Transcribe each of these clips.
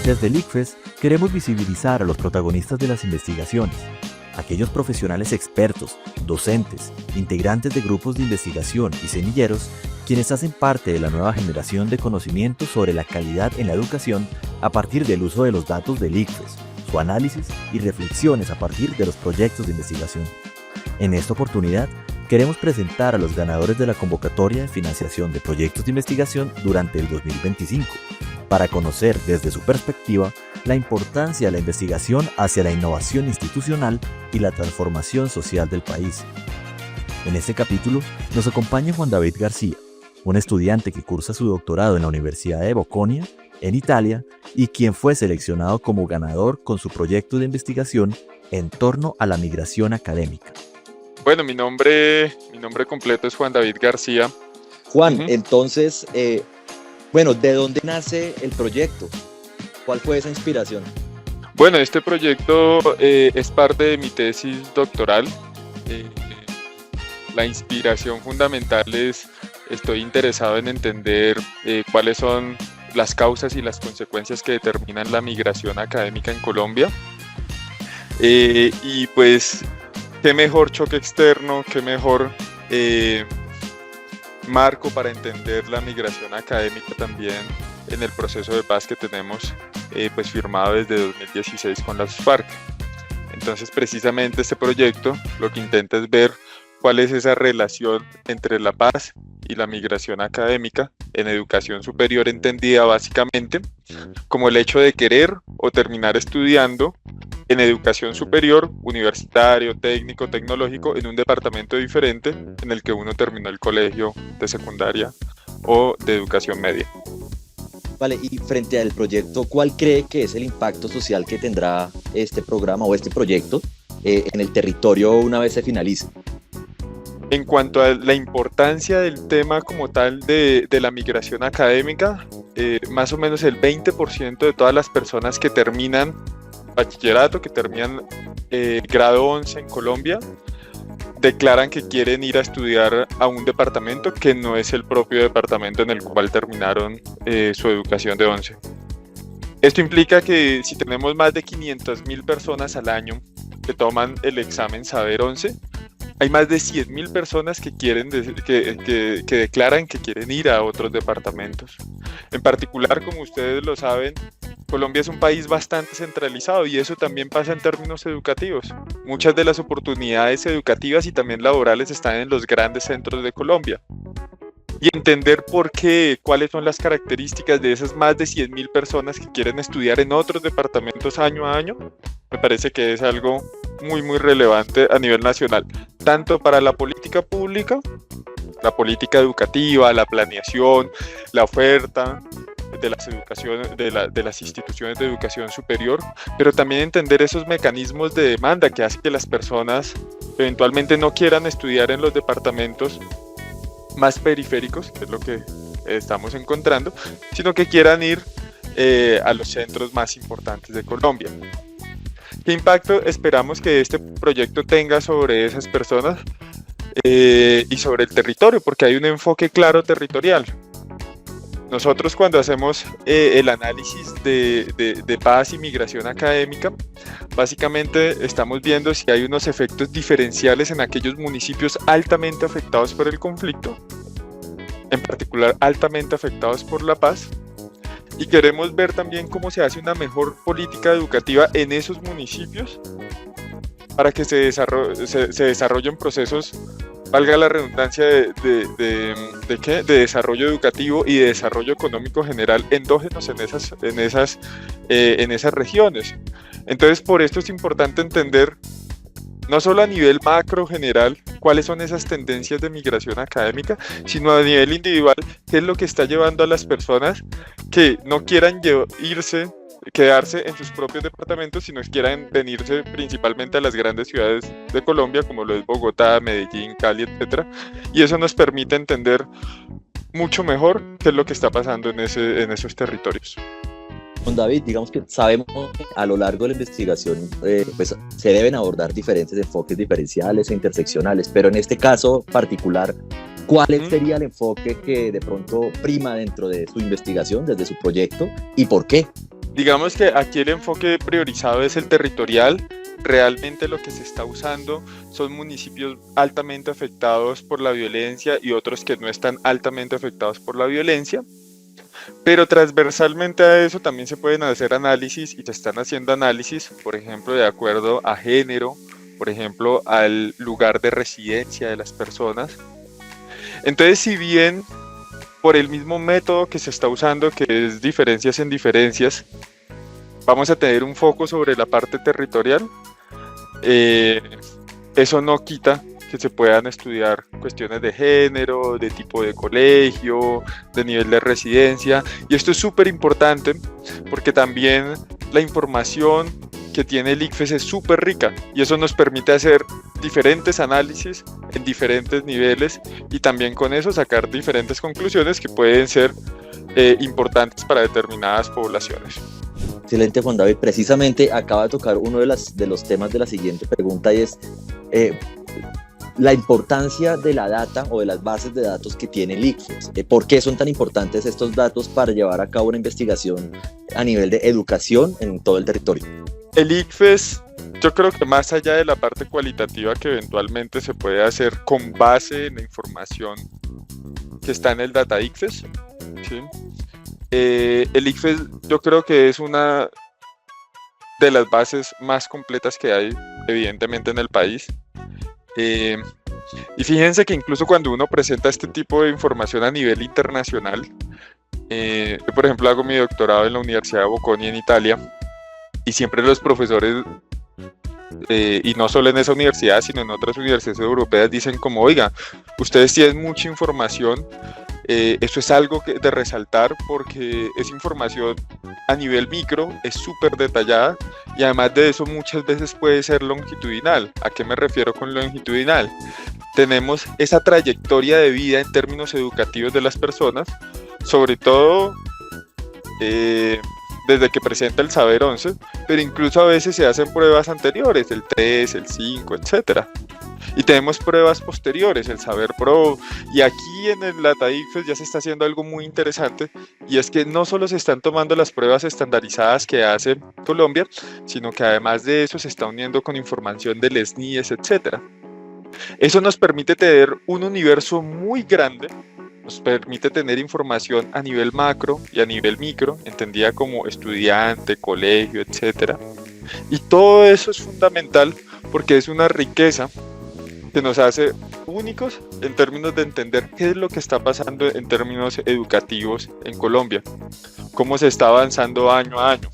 Desde el ICFES queremos visibilizar a los protagonistas de las investigaciones, aquellos profesionales expertos, docentes, integrantes de grupos de investigación y semilleros, quienes hacen parte de la nueva generación de conocimientos sobre la calidad en la educación a partir del uso de los datos del ICFES, su análisis y reflexiones a partir de los proyectos de investigación. En esta oportunidad, queremos presentar a los ganadores de la convocatoria de financiación de proyectos de investigación durante el 2025, para conocer desde su perspectiva la importancia de la investigación hacia la innovación institucional y la transformación social del país. En este capítulo nos acompaña Juan David García, un estudiante que cursa su doctorado en la Universidad de Bocconi, en Italia, y quien fue seleccionado como ganador con su proyecto de investigación en torno a la migración académica. Bueno, mi nombre completo es Juan David García. Juan, entonces, ¿de dónde nace el proyecto? ¿Cuál fue esa inspiración? Bueno, este proyecto es parte de mi tesis doctoral. La inspiración fundamental es, estoy interesado en entender cuáles son las causas y las consecuencias que determinan la migración académica en Colombia. Y pues, qué mejor choque externo, qué mejor marco para entender la migración académica también en el proceso de paz que tenemos pues firmado desde 2016 con las FARC. Entonces, precisamente este proyecto lo que intenta es ver cuál es esa relación entre la paz y la migración académica en educación superior, entendida básicamente como el hecho de querer o terminar estudiando en educación superior, universitario, técnico, tecnológico, en un departamento diferente en el que uno terminó el colegio de secundaria o de educación media. Vale, y frente al proyecto, ¿cuál cree que es el impacto social que tendrá este programa o este proyecto en el territorio una vez se finalice? En cuanto a la importancia del tema como tal de la migración académica, más o menos el 20% de todas las personas que terminan bachillerato, que terminan grado 11 en Colombia, declaran que quieren ir a estudiar a un departamento que no es el propio departamento en el cual terminaron su educación de 11. Esto implica que si tenemos más de 500.000 personas al año que toman el examen Saber 11, hay más de 100.000 personas que declaran que quieren ir a otros departamentos. En particular, como ustedes lo saben, Colombia es un país bastante centralizado y eso también pasa en términos educativos. Muchas de las oportunidades educativas y también laborales están en los grandes centros de Colombia. Y entender por qué, cuáles son las características de esas más de 100.000 personas que quieren estudiar en otros departamentos año a año, me parece que es algo muy, muy relevante a nivel nacional, tanto para la política pública, la política educativa, la planeación, la oferta de las instituciones de educación superior, pero también entender esos mecanismos de demanda que hacen que las personas eventualmente no quieran estudiar en los departamentos más periféricos, que es lo que estamos encontrando, sino que quieran ir a los centros más importantes de Colombia. ¿Qué impacto esperamos que este proyecto tenga sobre esas personas y sobre el territorio? Porque hay un enfoque claro territorial. Nosotros cuando hacemos el análisis de paz y migración académica, básicamente estamos viendo si hay unos efectos diferenciales en aquellos municipios altamente afectados por el conflicto, en particular altamente afectados por la paz, y queremos ver también cómo se hace una mejor política educativa en esos municipios para que se desarrollen procesos, valga la redundancia, de desarrollo educativo y de desarrollo económico general endógenos en esas regiones. Entonces, por esto es importante entender, no solo a nivel macro general, cuáles son esas tendencias de migración académica, sino a nivel individual, qué es lo que está llevando a las personas que no quieran quedarse en sus propios departamentos, sino que quieran venirse principalmente a las grandes ciudades de Colombia, como lo es Bogotá, Medellín, Cali, etc. Y eso nos permite entender mucho mejor qué es lo que está pasando en esos territorios. Con David, digamos que sabemos que a lo largo de la investigación pues, se deben abordar diferentes enfoques diferenciales e interseccionales, pero en este caso particular, ¿cuál sería el enfoque que de pronto prima dentro de su investigación, desde su proyecto, y por qué? Digamos que aquí el enfoque priorizado es el territorial. Realmente lo que se está usando son municipios altamente afectados por la violencia y otros que no están altamente afectados por la violencia. Pero transversalmente a eso también se pueden hacer análisis y se están haciendo análisis, por ejemplo, de acuerdo a género, por ejemplo, al lugar de residencia de las personas. Entonces, si bien por el mismo método que se está usando, que es diferencias en diferencias, vamos a tener un foco sobre la parte territorial, eso no quita que se puedan estudiar cuestiones de género, de tipo de colegio, de nivel de residencia, y esto es súper importante porque también la información que tiene el ICFES es súper rica y eso nos permite hacer diferentes análisis en diferentes niveles y también con eso sacar diferentes conclusiones que pueden ser importantes para determinadas poblaciones. Excelente, Juan David. Precisamente acaba de tocar uno de los temas de la siguiente pregunta y es la importancia de la data o de las bases de datos que tiene el ICFES. ¿Por qué son tan importantes estos datos para llevar a cabo una investigación a nivel de educación en todo el territorio? El ICFES, yo creo que más allá de la parte cualitativa que eventualmente se puede hacer con base en la información que está en el Data ICFES, ¿sí? El ICFES yo creo que es una de las bases más completas que hay evidentemente en el país. Y fíjense que incluso cuando uno presenta este tipo de información a nivel internacional, yo por ejemplo hago mi doctorado en la Universidad de Bocconi en Italia y siempre los profesores, y no solo en esa universidad sino en otras universidades europeas, dicen como, oiga, ustedes tienen mucha información, eso es algo de resaltar porque es información a nivel micro, es súper detallada y además de eso muchas veces puede ser longitudinal. ¿A qué me refiero con longitudinal? Tenemos esa trayectoria de vida en términos educativos de las personas, sobre todo desde que presenta el Saber 11, pero incluso a veces se hacen pruebas anteriores, el 3, el 5, etcétera. Y tenemos pruebas posteriores, el Saber Pro, y aquí en el Data ICFES ya se está haciendo algo muy interesante, y es que no solo se están tomando las pruebas estandarizadas que hace Colombia, sino que además de eso se está uniendo con información del SNIES, etc. Eso nos permite tener un universo muy grande, nos permite tener información a nivel macro y a nivel micro, entendida como estudiante, colegio, etc. Y todo eso es fundamental porque es una riqueza que nos hace únicos en términos de entender qué es lo que está pasando en términos educativos en Colombia, cómo se está avanzando año a año,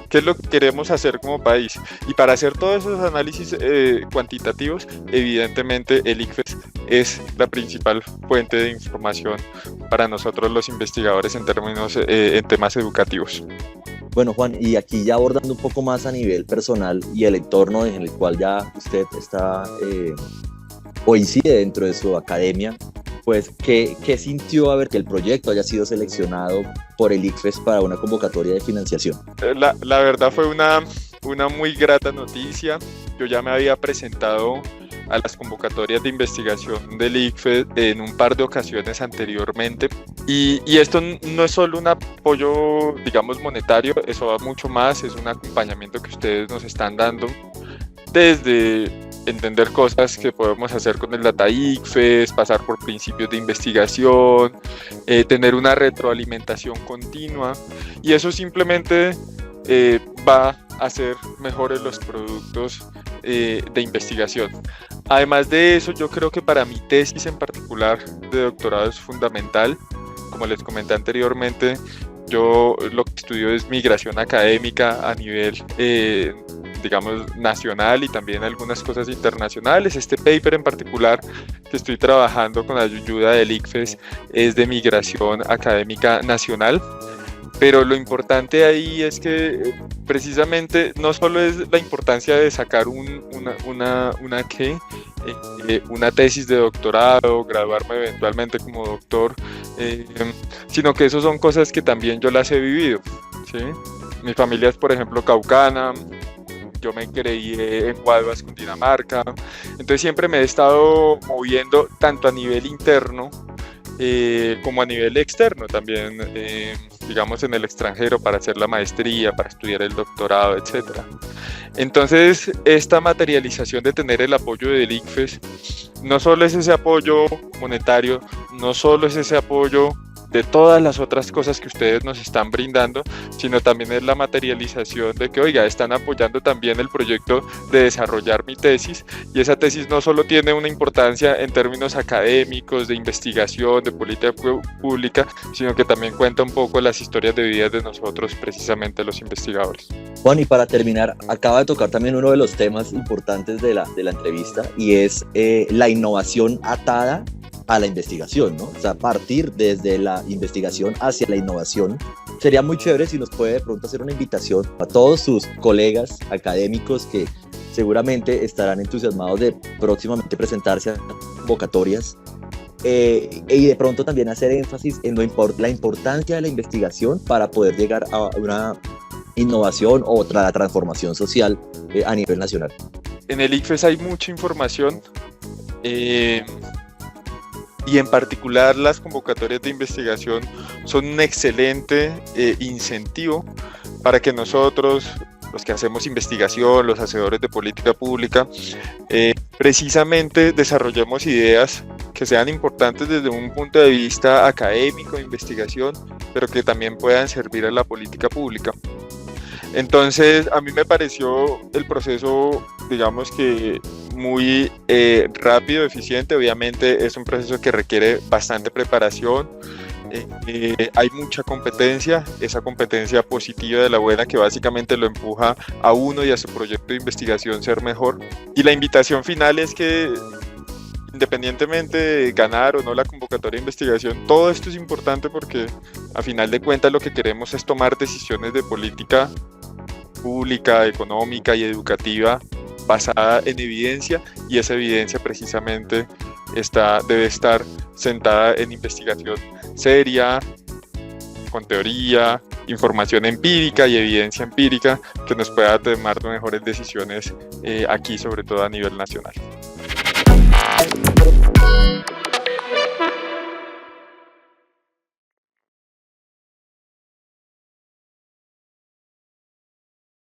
qué es lo que queremos hacer como país. Y para hacer todos esos análisis cuantitativos, evidentemente el ICFES es la principal fuente de información para nosotros los investigadores en temas educativos. Bueno, Juan, y aquí ya abordando un poco más a nivel personal y el entorno en el cual ya usted está o incide dentro de su academia, pues, ¿qué sintió a ver que el proyecto haya sido seleccionado por el ICFES para una convocatoria de financiación? La verdad fue una muy grata noticia. Yo ya me había presentado a las convocatorias de investigación del ICFES en un par de ocasiones anteriormente y esto no es solo un apoyo, digamos, monetario, eso va mucho más, es un acompañamiento que ustedes nos están dando desde entender cosas que podemos hacer con el Data ICFES, pasar por principios de investigación, tener una retroalimentación continua y eso simplemente va a hacer mejores los productos de investigación. Además de eso, yo creo que para mi tesis en particular de doctorado es fundamental. Como les comenté anteriormente, yo lo que estudio es migración académica a nivel, digamos, nacional y también algunas cosas internacionales. Este paper en particular que estoy trabajando con la ayuda del ICFES es de migración académica nacional. Pero lo importante ahí es que precisamente no solo es la importancia de sacar una tesis de doctorado, graduarme eventualmente como doctor, sino que eso son cosas que también yo las he vivido, ¿sí? Mi familia es, por ejemplo, caucana, yo me crié en Guadalajara, Cundinamarca, entonces siempre me he estado moviendo tanto a nivel interno como a nivel externo también, digamos, en el extranjero para hacer la maestría, para estudiar el doctorado, etcétera. Entonces, esta materialización de tener el apoyo del ICFES no solo es ese apoyo monetario, no solo es ese apoyo de todas las otras cosas que ustedes nos están brindando, sino también es la materialización de que, oiga, están apoyando también el proyecto de desarrollar mi tesis, y esa tesis no solo tiene una importancia en términos académicos, de investigación, de política pública, sino que también cuenta un poco las historias de vida de nosotros, precisamente los investigadores. Juan, y para terminar, acaba de tocar también uno de los temas importantes de la entrevista, y es la innovación atada a la investigación, ¿no? O sea, partir desde la investigación hacia la innovación. Sería muy chévere si nos puede de pronto hacer una invitación a todos sus colegas académicos que seguramente estarán entusiasmados de próximamente presentarse a convocatorias, y de pronto también hacer énfasis en la importancia de la investigación para poder llegar a una innovación o la transformación social a nivel nacional. En el ICFES hay mucha información, y en particular las convocatorias de investigación son un excelente incentivo para que nosotros, los que hacemos investigación, los hacedores de política pública, precisamente desarrollemos ideas que sean importantes desde un punto de vista académico, de investigación, pero que también puedan servir a la política pública. Entonces, a mí me pareció el proceso, digamos que muy rápido, eficiente. Obviamente es un proceso que requiere bastante preparación, hay mucha competencia, esa competencia positiva de la buena que básicamente lo empuja a uno y a su proyecto de investigación ser mejor. Y la invitación final es que, independientemente de ganar o no la convocatoria de investigación, todo esto es importante porque a final de cuentas lo que queremos es tomar decisiones de política pública, económica y educativa basada en evidencia, y esa evidencia precisamente debe estar sentada en investigación seria, con teoría, información empírica y evidencia empírica que nos pueda tomar mejores decisiones aquí, sobre todo a nivel nacional.